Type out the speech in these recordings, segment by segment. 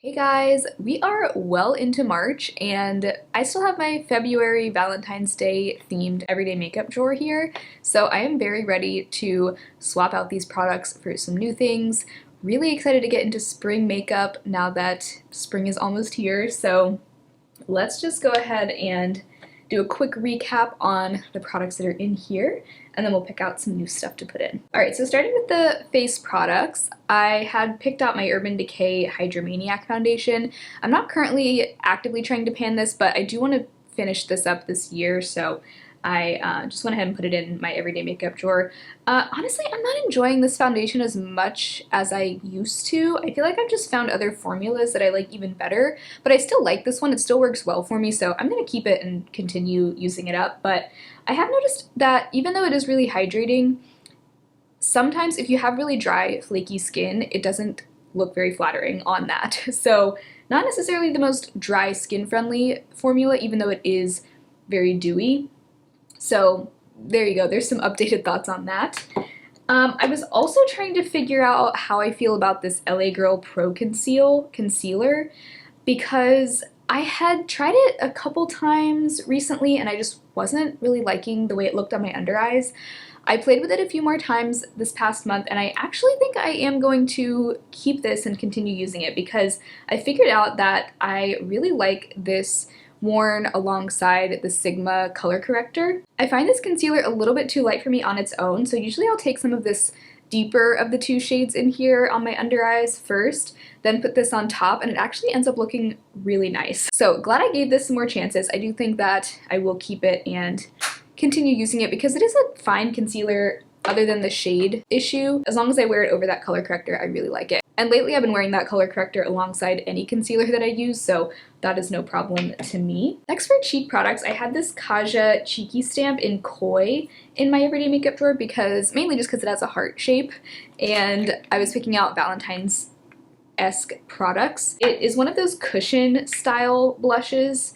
Hey guys, we are well into March and I still have my February Valentine's Day themed everyday makeup drawer here, so I am very ready to swap out these products for some new things. Really excited to get into spring makeup now that spring is almost here, so let's just go ahead and do a quick recap on the products that are in here, and then we'll pick out some new stuff to put in. Alright, so starting with the face products, I had picked out my Urban Decay Hydromaniac foundation. I'm not currently actively trying to pan this, but I do want to finish this up this year, so I just went ahead and put it in my everyday makeup drawer. Honestly, I'm not enjoying this foundation as much as I used to. I feel like I've just found other formulas that I like even better, but I still like this one. It still works well for me, so I'm going to keep it and continue using it up. But I have noticed that even though it is really hydrating, sometimes if you have really dry, flaky skin, it doesn't look very flattering on that. So not necessarily the most dry, skin-friendly formula, even though it is very dewy. So there you go, there's some updated thoughts on that. I was also trying to figure out how I feel about this LA Girl Pro Concealer because I had tried it a couple times recently and I just wasn't really liking the way it looked on my under eyes. I played with it a few more times this past month and I actually think I am going to keep this and continue using it because I figured out that I really like this worn alongside the Sigma color corrector. I find this concealer a little bit too light for me on its own, so usually I'll take some of this deeper of the two shades in here on my under eyes first, then put this on top, and it actually ends up looking really nice. So glad I gave this some more chances. I do think that I will keep it and continue using it because it is a fine concealer other than the shade issue. As long as I wear it over that color corrector, I really like it. And lately I've been wearing that color corrector alongside any concealer that I use, so that is no problem to me. Next for cheek products, I had this Kaja Cheeky Stamp in Koi in my everyday makeup drawer mainly just because it has a heart shape, and I was picking out Valentine's-esque products. It is one of those cushion style blushes,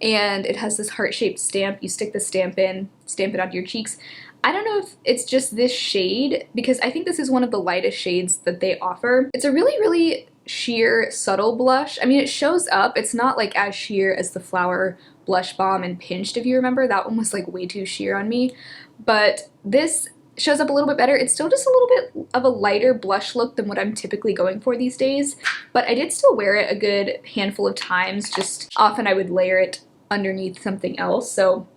and it has this heart-shaped stamp. You stick the stamp in, stamp it onto your cheeks. I don't know if it's just this shade, because I think this is one of the lightest shades that they offer. It's a really, really sheer, subtle blush. I mean, it shows up. It's not like as sheer as the Flower Blush Balm in Pinched, if you remember. That one was like way too sheer on me. But this shows up a little bit better. It's still just a little bit of a lighter blush look than what I'm typically going for these days. But I did still wear it a good handful of times. Just often I would layer it underneath something else. So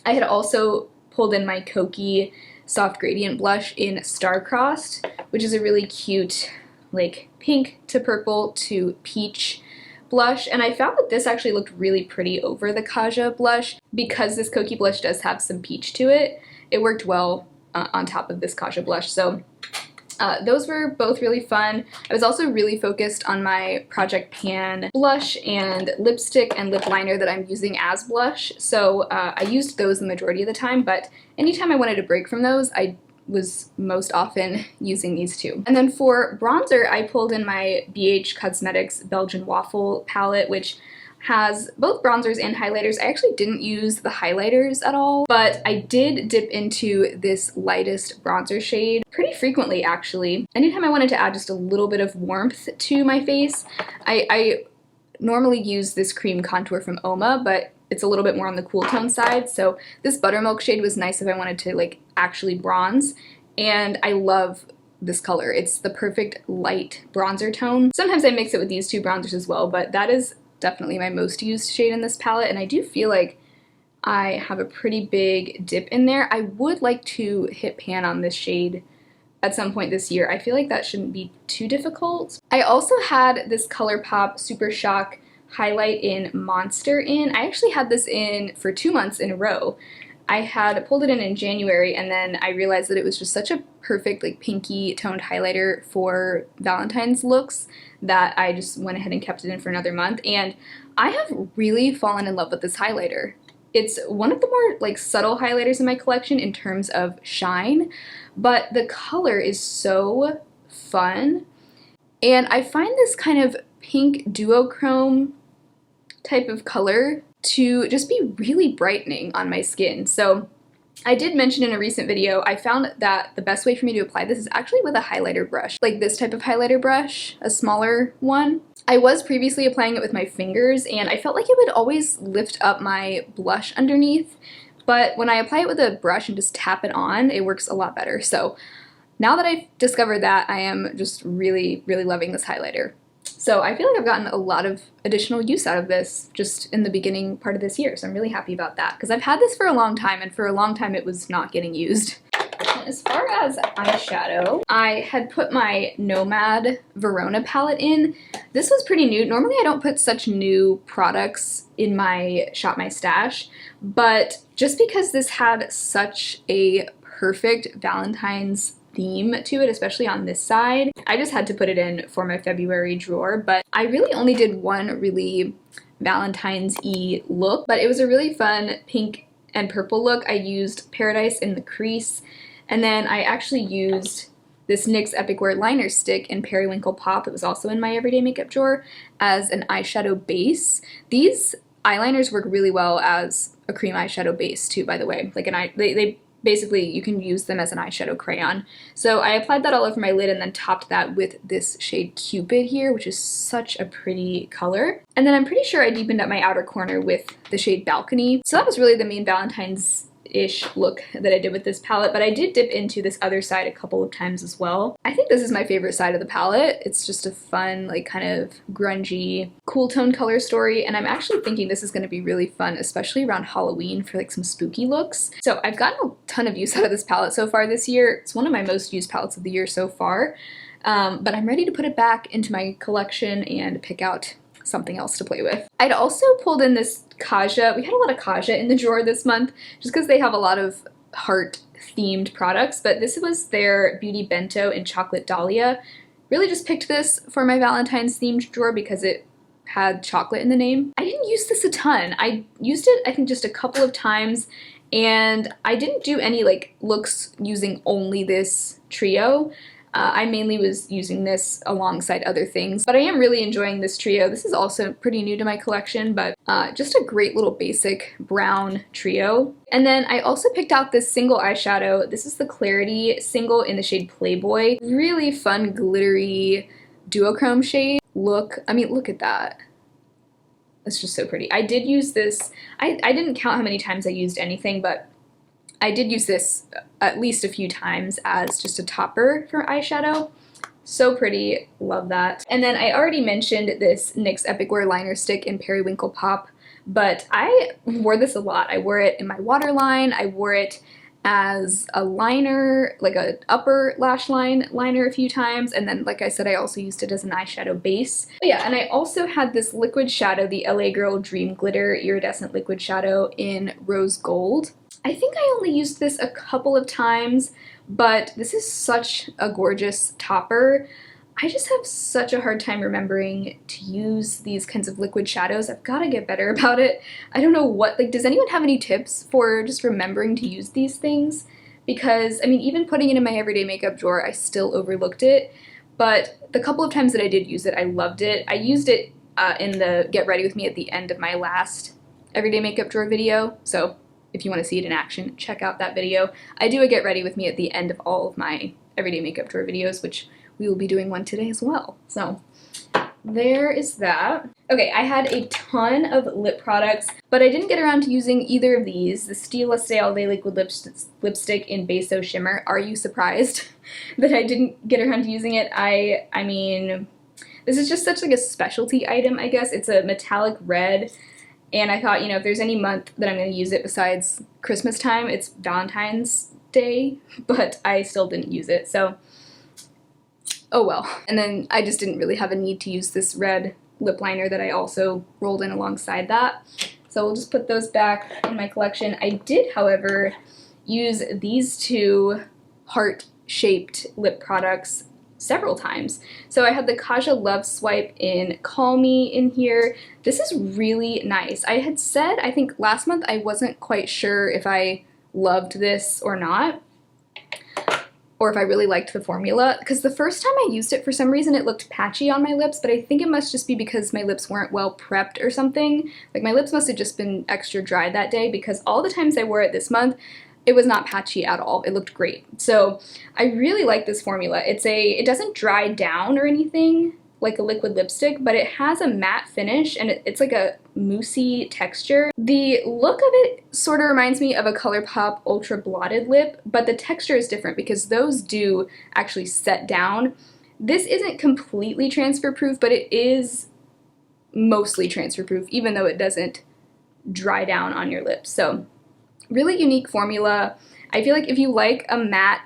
I had also pulled in my Kokie Soft Gradient Blush in Star-Crossed, which is a really cute, like, pink to purple to peach blush, and I found that this actually looked really pretty over the Kaja blush. Because this Kokie blush does have some peach to it, it worked well on top of this Kaja blush, so those were both really fun. I was also really focused on my Project Pan blush and lipstick and lip liner that I'm using as blush, so I used those the majority of the time, but anytime I wanted a break from those, I was most often using these two. And then for bronzer, I pulled in my BH Cosmetics Belgian Waffle palette, which has both bronzers and highlighters. I actually didn't use the highlighters at all, but I did dip into this lightest bronzer shade pretty frequently, actually. Anytime I wanted to add just a little bit of warmth to my face, I normally use this cream contour from Oma, but it's a little bit more on the cool tone side, so this buttermilk shade was nice if I wanted to like actually bronze, and I love this color. It's the perfect light bronzer tone. Sometimes I mix it with these two bronzers as well, but that is definitely my most used shade in this palette, and I do feel like I have a pretty big dip in there. I would like to hit pan on this shade at some point this year. I feel like that shouldn't be too difficult. I also had this ColourPop Super Shock highlight in Monster in. I actually had this in for 2 months in a row. I had pulled it in January, and then I realized that it was just such a perfect like pinky toned highlighter for Valentine's looks that I just went ahead and kept it in for another month, and I have really fallen in love with this highlighter. It's one of the more like subtle highlighters in my collection in terms of shine, but the color is so fun, and I find this kind of pink duochrome type of color to just be really brightening on my skin. So I did mention in a recent video, I found that the best way for me to apply this is actually with a highlighter brush, like this type of highlighter brush, a smaller one. I was previously applying it with my fingers, and I felt like it would always lift up my blush underneath, but when I apply it with a brush and just tap it on, it works a lot better. So now that I've discovered that, I am just really, really loving this highlighter. So I feel like I've gotten a lot of additional use out of this just in the beginning part of this year, so I'm really happy about that, because I've had this for a long time, and for a long time it was not getting used. As far as eyeshadow, I had put my Nomad Verona palette in. This was pretty new. Normally I don't put such new products in my Shop My Stash, but just because this had such a perfect Valentine's theme to it, especially on this side, I just had to put it in for my February drawer. But I really only did one really Valentine's-y look, but it was a really fun pink and purple look. I used Paradise in the crease, and then I actually used this NYX Epic Wear liner stick in Periwinkle Pop that was also in my everyday makeup drawer as an eyeshadow base. These eyeliners work really well as a cream eyeshadow base too, by the way. Like they basically, you can use them as an eyeshadow crayon. So I applied that all over my lid and then topped that with this shade Cupid here, which is such a pretty color. And then I'm pretty sure I deepened up my outer corner with the shade Balcony. So that was really the main Valentine's-ish look that I did with this palette, but I did dip into this other side a couple of times as well. I think this is my favorite side of the palette. It's just a fun, like, kind of grungy, cool tone color story, and I'm actually thinking this is going to be really fun, especially around Halloween for like some spooky looks. So I've gotten a ton of use out of this palette so far this year. It's one of my most used palettes of the year so far, but I'm ready to put it back into my collection and pick out something else to play with. I'd also pulled in this Kaja. We had a lot of Kaja in the drawer this month just because they have a lot of heart themed products, but this was their Beauty Bento in Chocolate Dahlia. Really just picked this for my Valentine's themed drawer because it had chocolate in the name. I didn't use this a ton. I used it I think just a couple of times, and I didn't do any like looks using only this trio. I mainly was using this alongside other things, but I am really enjoying this trio. This is also pretty new to my collection, but just a great little basic brown trio. And then I also picked out this single eyeshadow. This is the Clarity single in the shade Playboy. Really fun, glittery duochrome shade. Look at that. It's just so pretty. I did use this, I didn't count how many times I used anything, but I did use this at least a few times as just a topper for eyeshadow. So pretty, love that. And then I already mentioned this NYX Epic Wear liner stick in Periwinkle Pop, but I wore this a lot. I wore it in my waterline, I wore it as a liner, like a upper lash line liner a few times, and then like I said, I also used it as an eyeshadow base. But yeah, and I also had this liquid shadow, the LA Girl Dream Glitter Iridescent Liquid Shadow in Rose Gold. I think I only used this a couple of times, but this is such a gorgeous topper. I just have such a hard time remembering to use these kinds of liquid shadows. I've got to get better about it. I don't know what, like, does anyone have any tips for just remembering to use these things? Because, I mean, even putting it in my everyday makeup drawer, I still overlooked it. But the couple of times that I did use it, I loved it. I used it in the Get Ready With Me at the end of my last everyday makeup drawer video, so if you want to see it in action, check out that video. I do a Get Ready With Me at the end of all of my everyday makeup drawer videos, which we will be doing one today as well. So there is that. Okay, I had a ton of lip products, but I didn't get around to using either of these. The Stila Stay All Day Liquid Lipstick in Beso Shimmer. Are you surprised that I didn't get around to using it? I mean, this is just such like a specialty item, I guess. It's a metallic red, and I thought, you know, if there's any month that I'm going to use it besides Christmas time, it's Valentine's Day, but I still didn't use it, so oh well. And then I just didn't really have a need to use this red lip liner that I also rolled in alongside that. So we'll just put those back in my collection. I did, however, use these two heart-shaped lip products several times. So I had the Kaja Love Swipe in Call Me in here. This is really nice. I had said, I think last month, I wasn't quite sure if I loved this or not, or if I really liked the formula, because the first time I used it, for some reason it looked patchy on my lips, but I think it must just be because my lips weren't well prepped or something. Like my lips must have just been extra dry that day, because all the times I wore it this month, it was not patchy at all. It looked great. So I really like this formula. It doesn't dry down or anything. like a liquid lipstick, but it has a matte finish and it's like a moussey texture. The look of it sort of reminds me of a ColourPop Ultra Blotted Lip, but the texture is different because those do actually set down. This isn't completely transfer proof, but it is mostly transfer proof, even though it doesn't dry down on your lips. So really unique formula. I feel like if you like a matte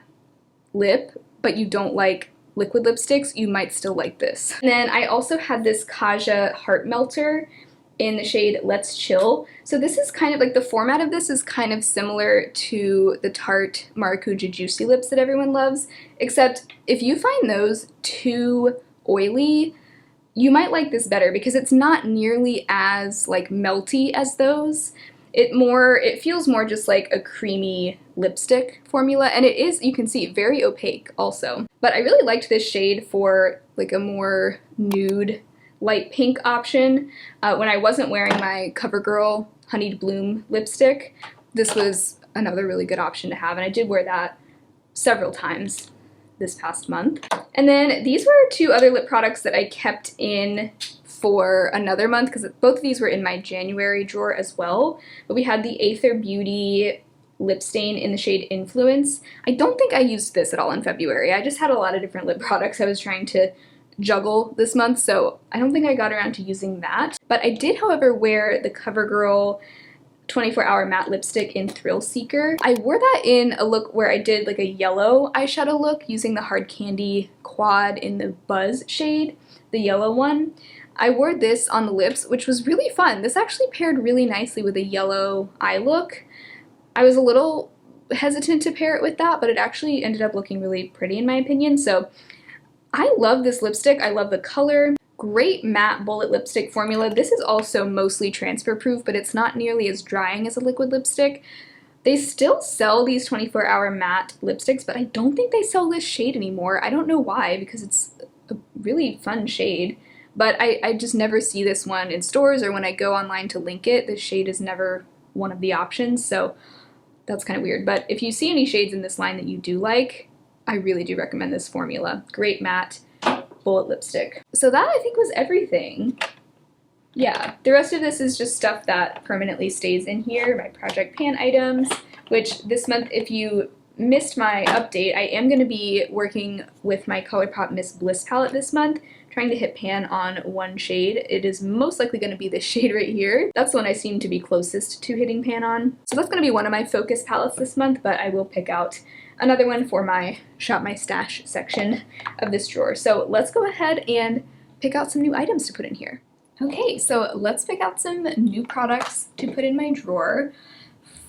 lip, but you don't like liquid lipsticks, you might still like this. And then I also had this Kaja Heart Melter in the shade Let's Chill. So this is kind of like, the format of this is kind of similar to the Tarte Maracuja Juicy Lips that everyone loves, except if you find those too oily, you might like this better because it's not nearly as like melty as those. It feels more just like a creamy lipstick formula, and it is, you can see, very opaque also. But I really liked this shade for like a more nude light pink option. When I wasn't wearing my CoverGirl Honeyed Bloom lipstick, this was another really good option to have, and I did wear that several times this past month. And then these were two other lip products that I kept in for another month because both of these were in my January drawer as well. But we had the Aether Beauty lip stain in the shade Influence. I don't think I used this at all in February. I just had a lot of different lip products I was trying to juggle this month, so I don't think I got around to using that. But I did, however, wear the CoverGirl 24-hour matte lipstick in Thrill Seeker. I wore that in a look where I did like a yellow eyeshadow look using the Hard Candy Quad in the Buzz shade, the yellow one. I wore this on the lips, which was really fun. This actually paired really nicely with a yellow eye look. I was a little hesitant to pair it with that, but it actually ended up looking really pretty in my opinion. So I love this lipstick. I love the color. Great matte bullet lipstick formula. This is also mostly transfer proof, but it's not nearly as drying as a liquid lipstick. They still sell these 24-hour matte lipsticks, but I don't think they sell this shade anymore. I don't know why, because it's a really fun shade. But I just never see this one in stores, or when I go online to link it, this shade is never one of the options, so that's kind of weird. But if you see any shades in this line that you do like, I really do recommend this formula. Great matte bullet lipstick. So that, I think, was everything. Yeah, the rest of this is just stuff that permanently stays in here, my Project Pan items, which this month, if you missed my update, I am going to be working with my ColourPop Miss Bliss palette this month, trying to hit pan on one shade. It is most likely going to be this shade right here. That's the one I seem to be closest to hitting pan on. So that's going to be one of my focus palettes this month, but I will pick out another one for my Shop My Stash section of this drawer. So let's go ahead and pick out some new items to put in here. Okay, so let's pick out some new products to put in my drawer.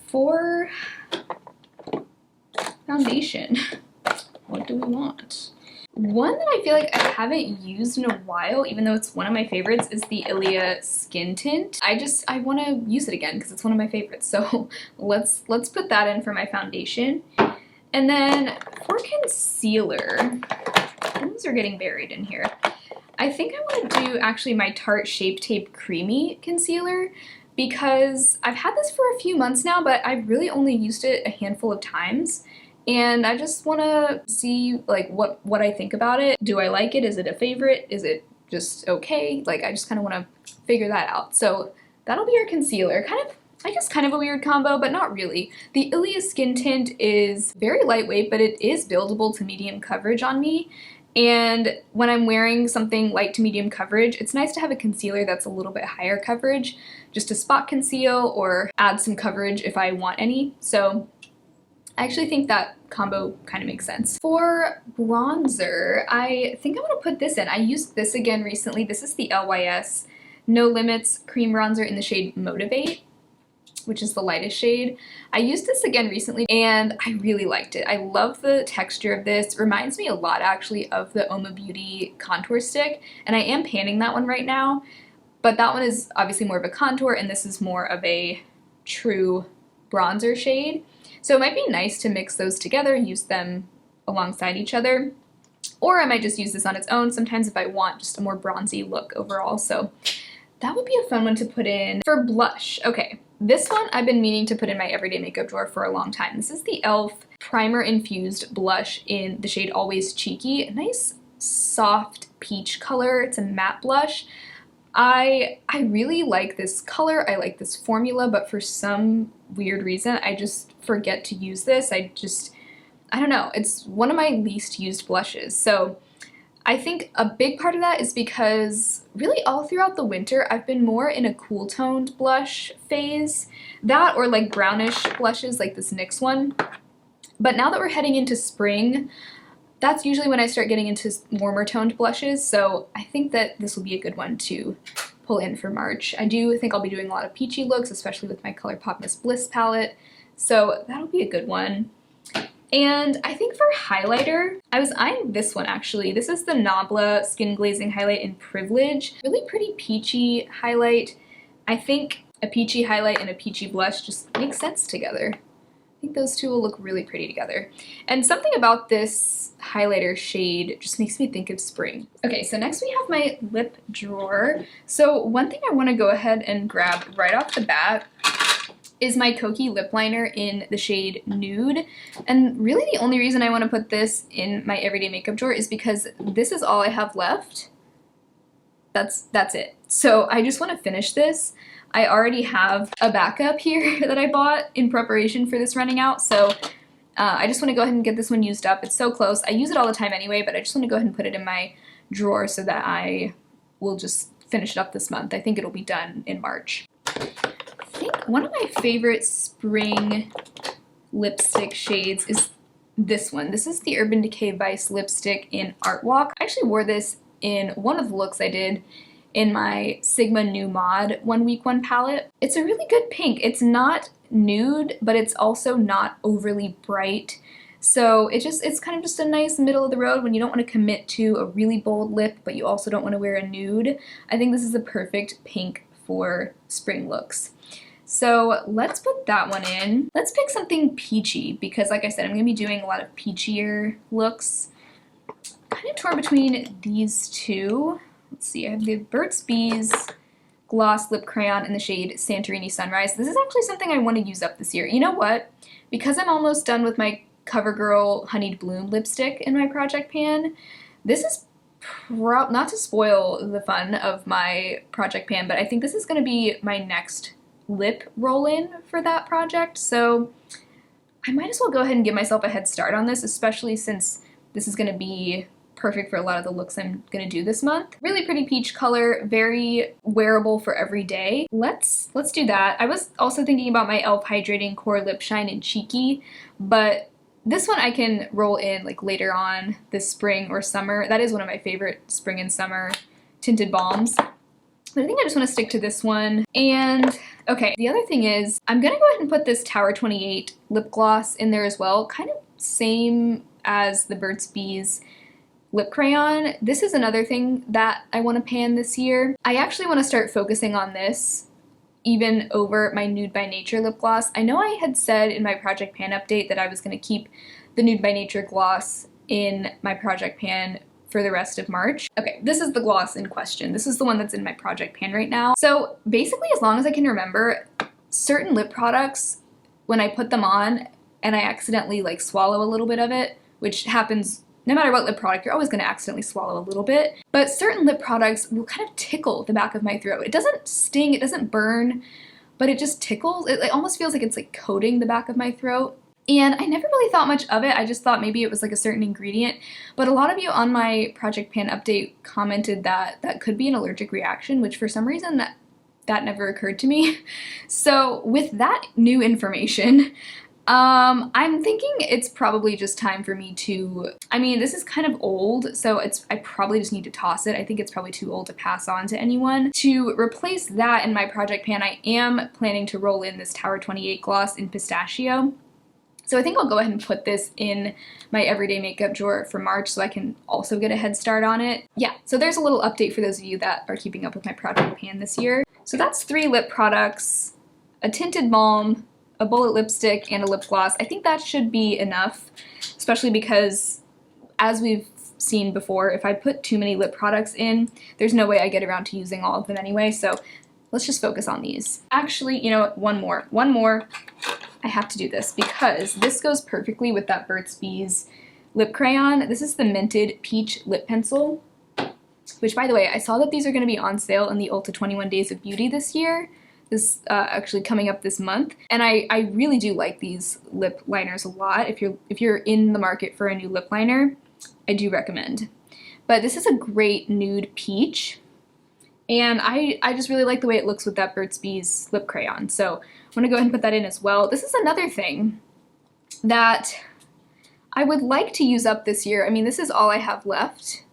For foundation, what do we want? One that I feel like I haven't used in a while, even though it's one of my favorites, is the Ilia Skin Tint. I want to use it again because it's one of my favorites. So let's put that in for my foundation. And then for concealer, things are getting buried in here. I think I want to do actually my Tarte Shape Tape Creamy Concealer because I've had this for a few months now, but I've really only used it a handful of times. And I just want to see like what I think about it. Do I like it? Is it a favorite? Is it just okay? Like, I just kind of want to figure that out. So that'll be our concealer. I guess kind of a weird combo, but not really. The Ilia Skin Tint is very lightweight, but it is buildable to medium coverage on me. And when I'm wearing something light to medium coverage, it's nice to have a concealer that's a little bit higher coverage, just to spot conceal or add some coverage if I want any. So I actually think that combo kind of makes sense. For bronzer, I think I want to put this in. I used this again recently. This is the LYS No Limits Cream Bronzer in the shade Motivate, which is the lightest shade. I used this again recently and I really liked it. I love the texture of this. It reminds me a lot actually of the Oma Beauty contour stick, and I am panning that one right now, but that one is obviously more of a contour and this is more of a true bronzer shade. So it might be nice to mix those together, use them alongside each other, or I might just use this on its own sometimes if I want just a more bronzy look overall. So that would be a fun one to put in. For blush, okay, this one I've been meaning to put in my everyday makeup drawer for a long time. This is the e.l.f. Primer Infused Blush in the shade Always Cheeky. A nice, soft, peach color. It's a matte blush. I really like this color, I like this formula, but for some weird reason I just forget to use this. I don't know, it's one of my least used blushes. So I think a big part of that is because really all throughout the winter I've been more in a cool toned blush phase. That or like brownish blushes like this NYX one. But now that we're heading into spring, that's usually when I start getting into warmer toned blushes, so I think that this will be a good one to pull in for March. I do think I'll be doing a lot of peachy looks, especially with my ColourPop Miss Bliss palette, so that'll be a good one. And I think for highlighter, I was eyeing this one actually. This is the Nabla Skin Glazing Highlight in Privilege. Really pretty peachy highlight. I think a peachy highlight and a peachy blush just make sense together. I think those two will look really pretty together. And something about this highlighter shade just makes me think of spring. Okay, so next we have my lip drawer. So one thing I want to go ahead and grab right off the bat is my Kokie lip liner in the shade Nude. And really the only reason I want to put this in my everyday makeup drawer is because this is all I have left. That's it. So I just want to finish this. I already have a backup here that I bought in preparation for this running out, so I just want to go ahead and get this one used up. It's so close. I use it all the time anyway, but I just want to go ahead and put it in my drawer so that I will just finish it up this month. I think it'll be done in March. I think one of my favorite spring lipstick shades is this one. This is the Urban Decay Vice lipstick in Art Walk. I actually wore this in one of the looks I did in my Sigma New Mod 1 Week 1 palette. It's a really good pink. It's not nude, but it's also not overly bright. So it's kind of just a nice middle of the road when you don't want to commit to a really bold lip, but you also don't want to wear a nude. I think this is the perfect pink for spring looks. So let's put that one in. Let's pick something peachy because like I said, I'm going to be doing a lot of peachier looks. Kind of torn between these two. Let's see, I have the Burt's Bees Gloss Lip Crayon in the shade Santorini Sunrise. This is actually something I want to use up this year. You know what? Because I'm almost done with my CoverGirl Honeyed Bloom lipstick in my project pan, this is not to spoil the fun of my project pan, but I think this is going to be my next lip roll-in for that project, so I might as well go ahead and give myself a head start on this, especially since this is going to be perfect for a lot of the looks I'm gonna do this month. Really pretty peach color, very wearable for every day. Let's do that. I was also thinking about my e.l.f. Hydrating Core Lip Shine in Cheeky, but this one I can roll in like later on this spring or summer. That is one of my favorite spring and summer tinted balms. But I think I just want to stick to this one. And okay, the other thing is I'm gonna go ahead and put this Tower 28 lip gloss in there as well. Kind of same as the Burt's Bees lip crayon. This is another thing that I want to pan this year. I actually want to start focusing on this even over my Nude by Nature lip gloss. I know I had said in my Project Pan update that I was going to keep the Nude by Nature gloss in my Project Pan for the rest of March. Okay, this is the gloss in question. This is the one that's in my Project Pan right now. So basically, as long as I can remember, certain lip products, when I put them on and I accidentally like swallow a little bit of it, which happens no matter what lip product, you're always going to accidentally swallow a little bit. But certain lip products will kind of tickle the back of my throat. It doesn't sting, it doesn't burn, but it just tickles. It almost feels like it's like coating the back of my throat. And I never really thought much of it. I just thought maybe it was like a certain ingredient. But a lot of you on my Project Pan update commented that that could be an allergic reaction, which for some reason that never occurred to me. So with that new information, I'm thinking it's probably just time for me to, I mean, this is kind of old, so I probably just need to toss it. I think it's probably too old to pass on to anyone. To replace that in my project pan, I am planning to roll in this Tower 28 gloss in Pistachio. So I think I'll go ahead and put this in my everyday makeup drawer for March so I can also get a head start on it. Yeah, so there's a little update for those of you that are keeping up with my project pan this year. So that's 3 lip products, a tinted balm, a bullet lipstick, and a lip gloss. I think that should be enough, especially because, as we've seen before, if I put too many lip products in, there's no way I get around to using all of them anyway, so let's just focus on these. Actually, you know what, one more. I have to do this because this goes perfectly with that Burt's Bees lip crayon. This is the Minted Peach Lip Pencil. which by the way, I saw that these are going to be on sale in the Ulta 21 Days of Beauty this year. This actually coming up this month, and I really do like these lip liners a lot. If you're in the market for a new lip liner, I do recommend. But this is a great nude peach, and I just really like the way it looks with that Burt's Bees lip crayon, so I'm gonna go ahead and put that in as well. This is another thing that I would like to use up this year. I mean, this is all I have left,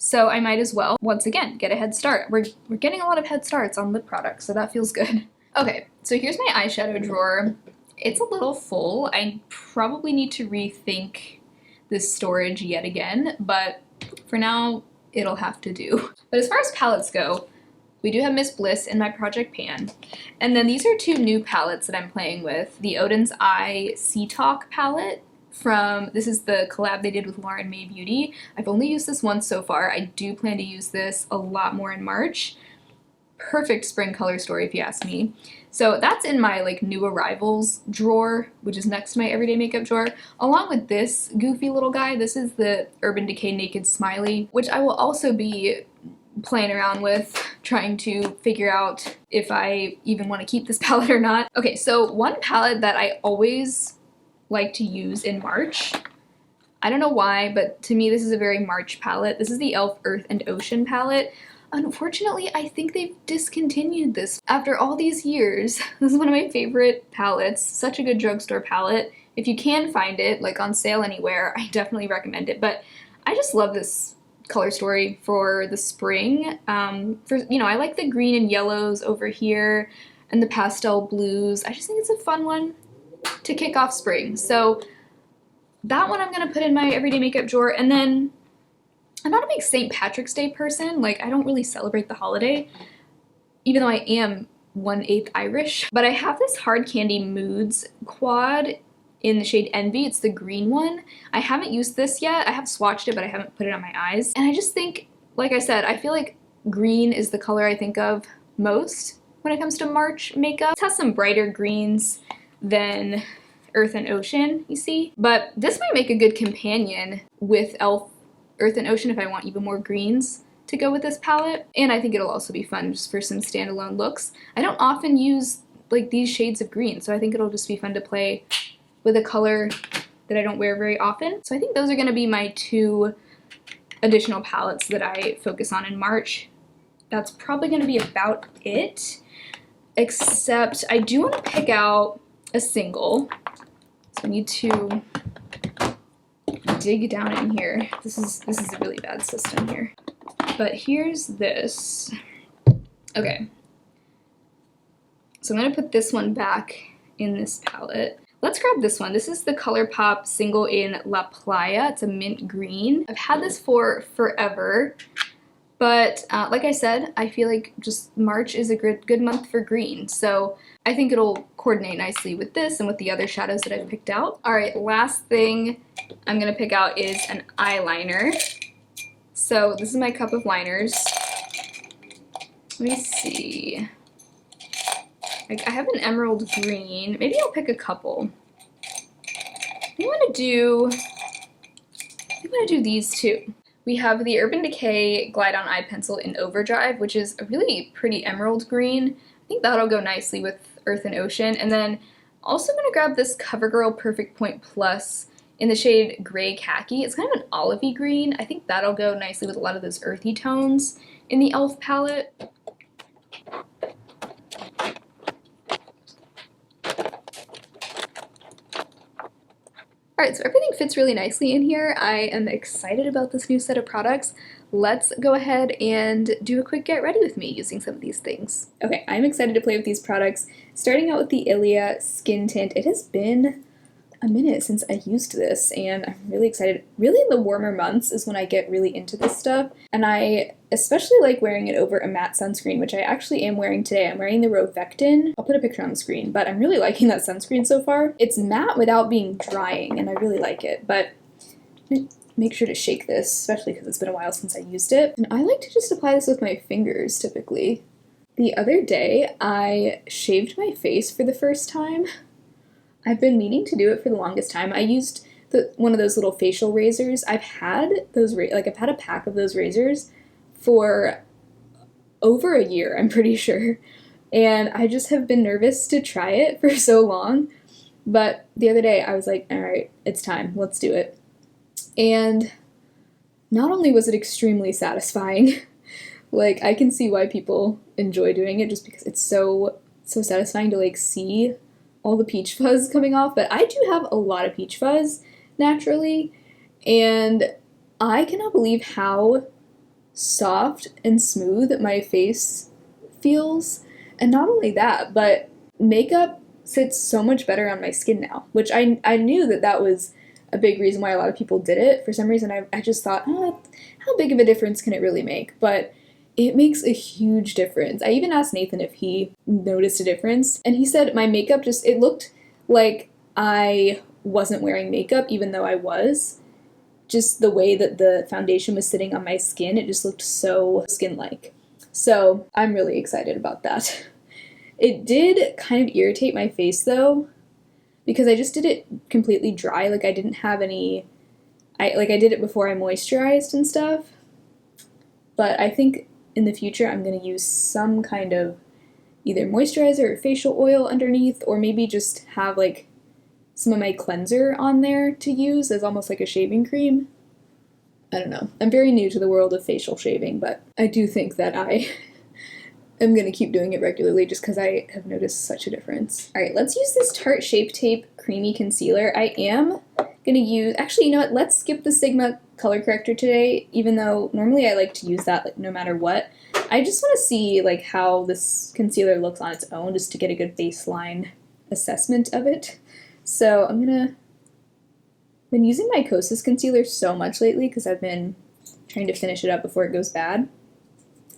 so I might as well, once again, get a head start. We're getting a lot of head starts on lip products, so that feels good. Okay, so here's my eyeshadow drawer. It's a little full. I probably need to rethink this storage yet again, but for now, it'll have to do. But as far as palettes go, we do have Miss Bliss in my project pan. And then these are two new palettes that I'm playing with. The Odin's Eye Sea Talk palette this is the collab they did with Lauren May Beauty. I've only used this once so far. I do plan to use this a lot more in March. Perfect spring color story if you ask me. So that's in my like new arrivals drawer, which is next to my everyday makeup drawer, along with this goofy little guy. This is the Urban Decay Naked Smiley, which I will also be playing around with, trying to figure out if I even want to keep this palette or not. Okay, so one palette that I always like to use in March, I don't know why, but to me this is a very March palette. This is the e.l.f. Earth and Ocean palette. Unfortunately, I think they've discontinued this after all these years. This is one of my favorite palettes, such a good drugstore palette. If you can find it, like on sale anywhere, I definitely recommend it. But I just love this color story for the spring. I like the green and yellows over here and the pastel blues. I just think it's a fun one to kick off spring. So that one I'm gonna put in my everyday makeup drawer. And then I'm not a big St. Patrick's Day person. Like, I don't really celebrate the holiday, even though I am 1/8 Irish. But I have this Hard Candy Moods quad in the shade Envy. It's the green one. I haven't used this yet. I have swatched it, but I haven't put it on my eyes. And I just think, like I said, I feel like green is the color I think of most when it comes to March makeup. It has some brighter greens than Earth and Ocean, you see? But this might make a good companion with e.l.f. Earth and Ocean if I want even more greens to go with this palette. And I think it'll also be fun just for some standalone looks. I don't often use like these shades of green, so I think it'll just be fun to play with a color that I don't wear very often. So I think those are gonna be my two additional palettes that I focus on in March. That's probably gonna be about it, except I do wanna pick out a single. So I need to dig down in here. This is a really bad system here. But here's this. Okay. So I'm gonna put this one back in this palette. Let's grab this one. This is the ColourPop single in La Playa. It's a mint green. I've had this for forever, but like I said, I feel like just March is a good month for green. So I think it'll coordinate nicely with this and with the other shadows that I've picked out. All right, last thing I'm gonna pick out is an eyeliner. So this is my cup of liners. Let me see. I have an emerald green. Maybe I'll pick a couple. I want to do these two. We have the Urban Decay Glide On Eye Pencil in Overdrive, which is a really pretty emerald green. I think that'll go nicely with Earth and Ocean. And then also going to grab this CoverGirl Perfect Point Plus in the shade Gray Khaki. It's kind of an olivey green. I think that'll go nicely with a lot of those earthy tones in the e.l.f. palette. Alright, so everything fits really nicely in here. I am excited about this new set of products. Let's go ahead and do a quick get ready with me using some of these things. Okay, I'm excited to play with these products. Starting out with the Ilia Skin Tint. It has been a minute since I used this, and I'm really excited. Really in the warmer months is when I get really into this stuff, and I especially like wearing it over a matte sunscreen, which I actually am wearing today. I'm wearing the Rovectin. I'll put a picture on the screen, but I'm really liking that sunscreen so far. It's matte without being drying, and I really like it, but make sure to shake this, especially because it's been a while since I used it. And I like to just apply this with my fingers, typically. The other day, I shaved my face for the first time. I've been meaning to do it for the longest time. I used one of those little facial razors. I've had those, I've had a pack of those razors for over a year, I'm pretty sure. And I just have been nervous to try it for so long. But the other day I was like, all right, it's time, let's do it. And not only was it extremely satisfying, like I can see why people enjoy doing it just because it's so satisfying to like see all the peach fuzz coming off, but I do have a lot of peach fuzz naturally, and I cannot believe how soft and smooth my face feels. And not only that, but makeup sits so much better on my skin now, which I knew that was a big reason why a lot of people did it. For some reason, I just thought, oh, how big of a difference can it really make? But it makes a huge difference. I even asked Nathan if he noticed a difference, and he said my makeup it looked like I wasn't wearing makeup even though I was. Just the way that the foundation was sitting on my skin, it just looked so skin-like. So I'm really excited about that. It did kind of irritate my face though, because I just did it completely dry. Like I didn't have any, I did it before I moisturized and stuff. But I think in the future I'm going to use some kind of either moisturizer or facial oil underneath, or maybe just have like some of my cleanser on there to use as almost like a shaving cream. I don't know. I'm very new to the world of facial shaving, but I do think that I am going to keep doing it regularly just because I have noticed such a difference. All right, let's use this Tarte Shape Tape Creamy Concealer. I am going to use, actually, you know what, let's skip the Sigma color corrector today, even though normally I like to use that like no matter what. I just want to see like how this concealer looks on its own just to get a good baseline assessment of it. So I'm been using my Kosas concealer so much lately because I've been trying to finish it up before it goes bad.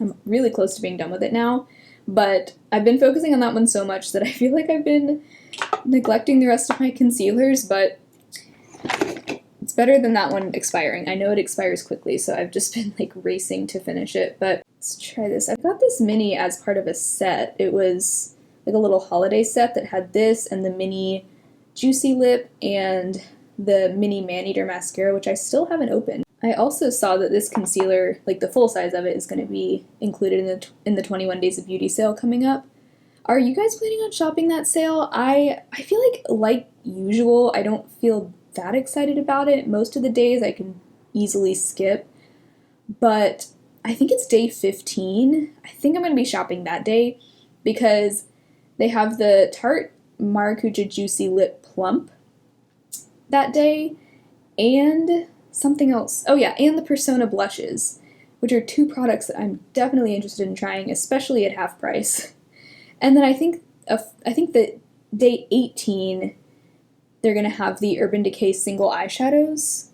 I'm really close to being done with it now, but I've been focusing on that one so much that I feel like I've been neglecting the rest of my concealers, but it's better than that one expiring. I know it expires quickly, so I've just been like racing to finish it, but let's try this. I've got this mini as part of a set. It was like a little holiday set that had this and the mini Juicy Lip and the mini Man-Eater mascara, which I still haven't opened. I also saw that this concealer, like the full size of it, is going to be included in the 21 Days of Beauty sale coming up. Are you guys planning on shopping that sale? I feel like usual, I don't feel that excited about it. Most of the days I can easily skip, but I think it's day 15. I think I'm going to be shopping that day because they have the Tarte Maracuja Juicy Lip Plump that day, and something else. Oh yeah, and the Persona blushes, which are two products that I'm definitely interested in trying, especially at half price. And then I think that day 18, they're gonna have the Urban Decay single eyeshadows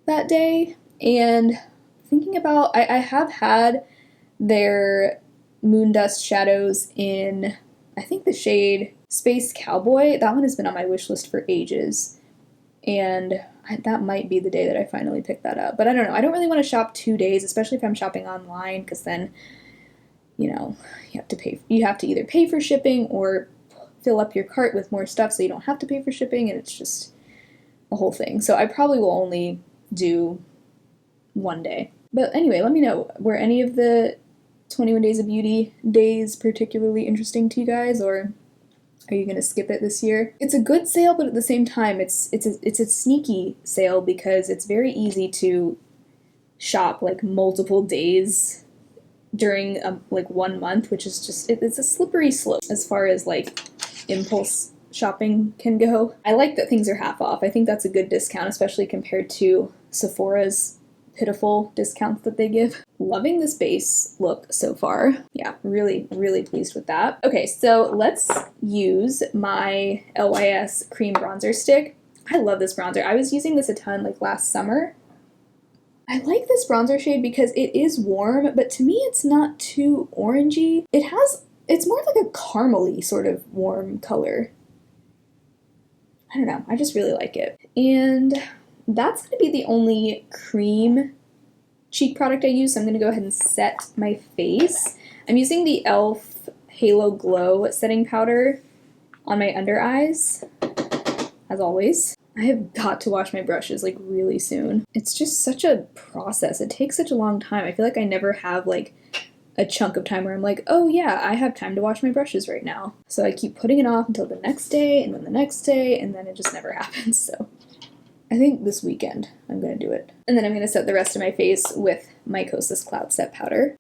that day. And thinking about, I have had their Moondust shadows in, I think the shade Space Cowboy. That one has been on my wish list for ages. And that might be the day that I finally pick that up. But I don't know. I don't really want to shop 2 days, especially if I'm shopping online, because then, you know, you have to either pay for shipping or fill up your cart with more stuff so you don't have to pay for shipping, and it's just a whole thing. So I probably will only do 1 day. But anyway, let me know, were any of the 21 Days of Beauty days particularly interesting to you guys, or are you going to skip it this year? It's a good sale, but at the same time, it's a sneaky sale because it's very easy to shop like multiple days during like 1 month, which is just, it's a slippery slope as far as like impulse shopping can go. I like that things are half off. I think that's a good discount, especially compared to Sephora's pitiful discounts that they give. Loving this base look so far. Yeah, really, really pleased with that. Okay, so let's use my LYS cream bronzer stick. I love this bronzer. I was using this a ton like last summer. I like this bronzer shade because it is warm, but to me it's not too orangey. It's more like a caramely sort of warm color. I don't know, I just really like it. And that's going to be the only cream cheek product I use, so I'm going to go ahead and set my face. I'm using the e.l.f. Halo Glow setting powder on my under eyes, as always. I have got to wash my brushes like really soon. It's just such a process. It takes such a long time. I feel like I never have like a chunk of time where I'm like, oh yeah, I have time to wash my brushes right now. So I keep putting it off until the next day and then the next day, and then it just never happens. So I think this weekend I'm gonna do it. And then I'm gonna set the rest of my face with my Kosas Cloud Set Powder.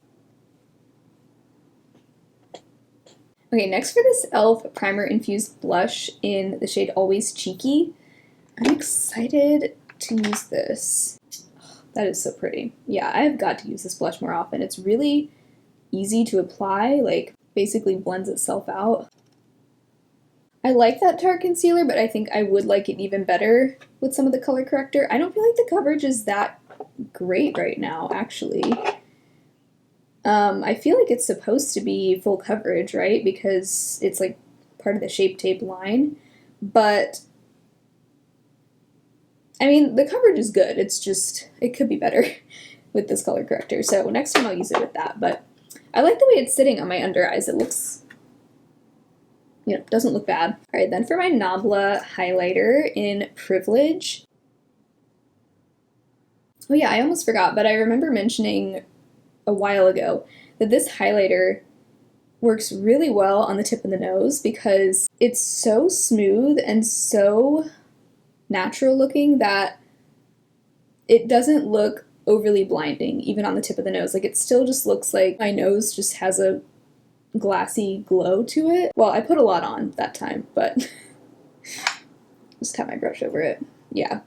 Okay, next for this e.l.f. Primer Infused Blush in the shade Always Cheeky. I'm excited to use this. Oh, that is so pretty. Yeah, I've got to use this blush more often. It's really easy to apply, like basically blends itself out. I like that Tarte concealer, but I think I would like it even better with some of the color corrector. I don't feel like the coverage is that great right now, actually. I feel like it's supposed to be full coverage, right? Because it's like part of the Shape Tape line. But, I mean, the coverage is good. It's just, it could be better with this color corrector. So next time I'll use it with that. But I like the way it's sitting on my under eyes. It looks, you know, doesn't look bad. All right, then for my Nabla highlighter in Privilege. Oh yeah, I almost forgot, but I remember mentioning a while ago that this highlighter works really well on the tip of the nose because it's so smooth and so natural looking that it doesn't look overly blinding even on the tip of the nose. Like it still just looks like my nose just has a glassy glow to it. Well, I put a lot on that time, but just tap my brush over it. Yeah,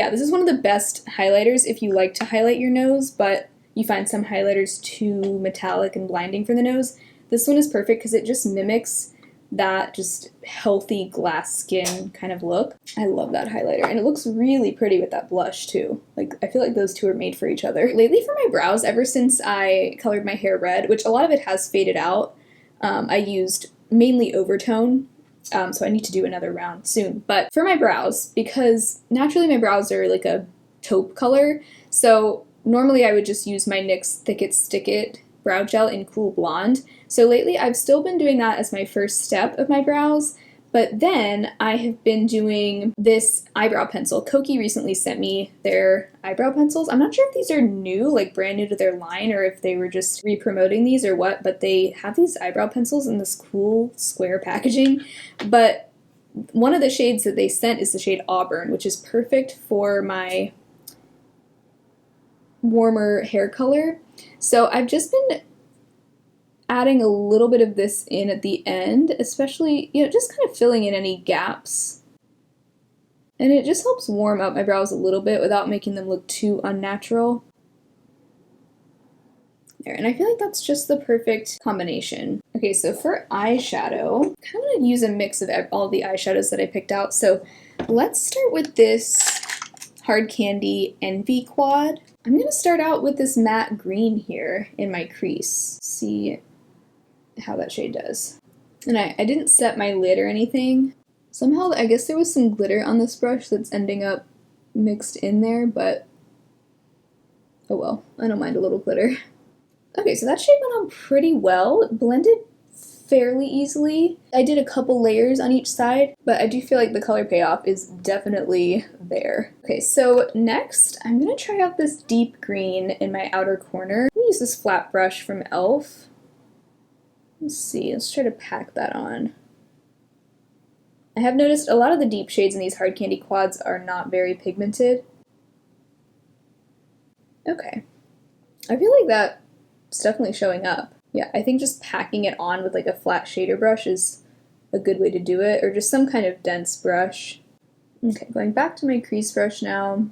this is one of the best highlighters if you like to highlight your nose, but you find some highlighters too metallic and blinding for the nose. This one is perfect because it just mimics that just healthy glass skin kind of look. I love that highlighter, and it looks really pretty with that blush too. Like, I feel like those two are made for each other. Lately for my brows, ever since I colored my hair red, which a lot of it has faded out, I used mainly overtone, so I need to do another round soon. But for my brows, because naturally my brows are like a taupe color, so normally I would just use my NYX Thick It Stick It brow gel in Cool Blonde. So lately I've still been doing that as my first step of my brows, but then I have been doing this eyebrow pencil. Koki recently sent me their eyebrow pencils. I'm not sure if these are new, like brand new to their line, or if they were just re-promoting these or what, but they have these eyebrow pencils in this cool square packaging. But one of the shades that they sent is the shade Auburn, which is perfect for my warmer hair color. So I've just been adding a little bit of this in at the end, especially, you know, just kind of filling in any gaps. And it just helps warm up my brows a little bit without making them look too unnatural. There, and I feel like that's just the perfect combination. Okay, so for eyeshadow, I kind of want to use a mix of all the eyeshadows that I picked out. So let's start with this Hard Candy Envy Quad. I'm going to start out with this matte green here in my crease. See how that shade does. And I didn't set my lid or anything. Somehow, I guess there was some glitter on this brush that's ending up mixed in there, but oh well, I don't mind a little glitter. Okay, so that shade went on pretty well. It blended fairly easily. I did a couple layers on each side, but I do feel like the color payoff is definitely there. Okay, so next I'm gonna try out this deep green in my outer corner. I'm gonna use this flat brush from e.l.f. Let's see, let's try to pack that on. I have noticed a lot of the deep shades in these Hard Candy quads are not very pigmented. Okay, I feel like that's definitely showing up. Yeah, I think just packing it on with like a flat shader brush is a good way to do it, or just some kind of dense brush. Okay, going back to my crease brush now.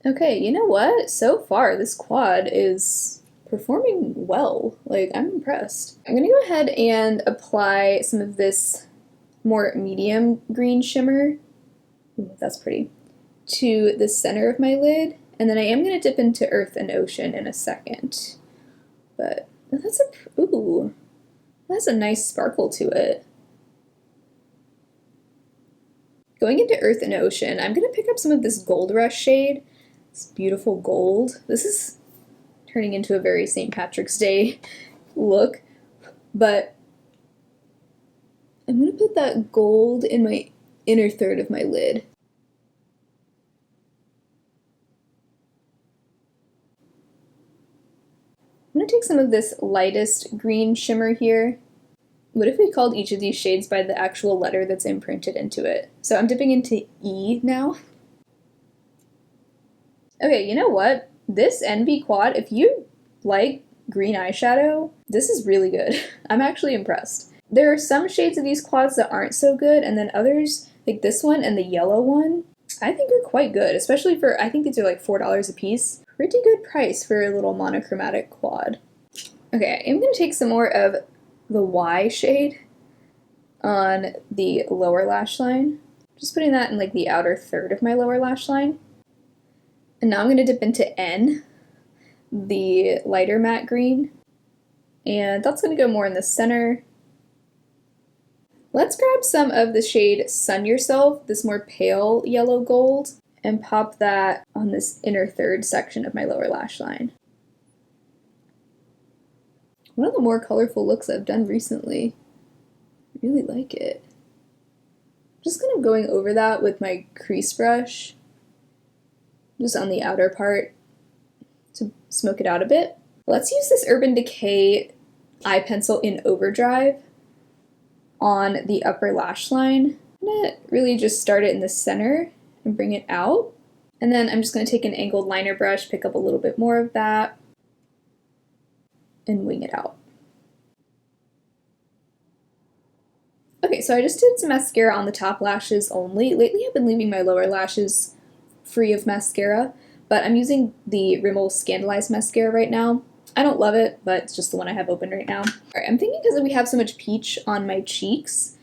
Okay, you know what? So far, this quad is performing well. Like, I'm impressed. I'm gonna go ahead and apply some of this more medium green shimmer. Ooh, that's pretty. To the center of my lid, and then I am gonna dip into Earth and Ocean in a second. But that's a nice sparkle to it. Going into Earth and Ocean, I'm going to pick up some of this Gold Rush shade. This beautiful gold. This is turning into a very St. Patrick's Day look, but I'm going to put that gold in my inner third of my lid. I'm going to take some of this lightest green shimmer here. What if we called each of these shades by the actual letter that's imprinted into it? So I'm dipping into E now. Okay, you know what? This Envy quad, if you like green eyeshadow, this is really good. I'm actually impressed. There are some shades of these quads that aren't so good, and then others, like this one and the yellow one, I think are quite good, especially for, I think these are like $4 a piece. Pretty good price for a little monochromatic quad. Okay, I'm going to take some more of the Y shade on the lower lash line. Just putting that in like the outer third of my lower lash line. And now I'm going to dip into N, the lighter matte green. And that's going to go more in the center. Let's grab some of the shade Sun Yourself, this more pale yellow gold, and pop that on this inner third section of my lower lash line. One of the more colorful looks I've done recently. I really like it. Just kind of going over that with my crease brush, just on the outer part to smoke it out a bit. Let's use this Urban Decay eye pencil in Overdrive on the upper lash line. I'm gonna really just start it in the center and bring it out. And then I'm just gonna take an angled liner brush, pick up a little bit more of that, and wing it out. Okay, so I just did some mascara on the top lashes only. Lately I've been leaving my lower lashes free of mascara, but I'm using the Rimmel Scandalized mascara right now. I don't love it, but it's just the one I have open right now. Alright, I'm thinking because we have so much peach on my cheeks,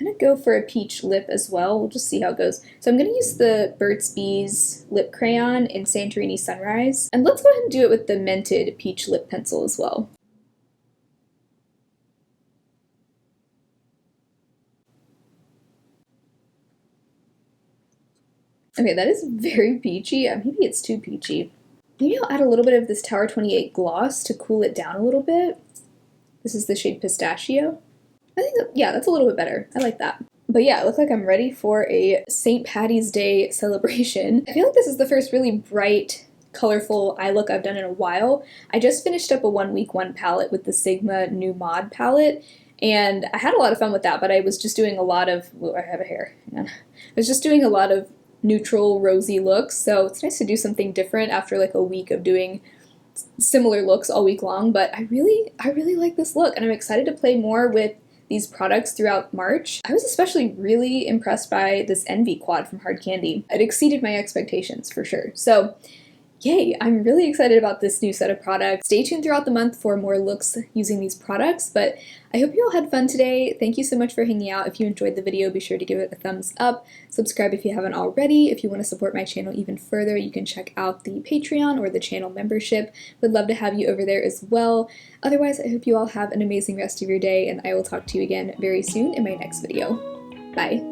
I'm gonna go for a peach lip as well. We'll just see how it goes. So I'm gonna use the Burt's Bees lip crayon in Santorini Sunrise. And let's go ahead and do it with the Mented peach lip pencil as well. Okay, that is very peachy. Maybe it's too peachy. Maybe I'll add a little bit of this Tower 28 gloss to cool it down a little bit. This is the shade Pistachio. I think, yeah, that's a little bit better. I like that. But yeah, it looks like I'm ready for a St. Patty's Day celebration. I feel like this is the first really bright, colorful eye look I've done in a while. I just finished up a 1 week 1 palette with the Sigma New Mod palette, and I had a lot of fun with that, but I was just doing a lot of, oh, I have a hair, hang on. I was just doing a lot of neutral, rosy looks, so it's nice to do something different after like a week of doing similar looks all week long. But I really like this look, and I'm excited to play more with these products throughout March. I was especially really impressed by this Envy quad from Hard Candy. It exceeded my expectations for sure. So yay, I'm really excited about this new set of products. Stay tuned throughout the month for more looks using these products, but I hope you all had fun today. Thank you so much for hanging out. If you enjoyed the video, be sure to give it a thumbs up. Subscribe if you haven't already. If you want to support my channel even further, you can check out the Patreon or the channel membership. Would love to have you over there as well. Otherwise, I hope you all have an amazing rest of your day, and I will talk to you again very soon in my next video. Bye.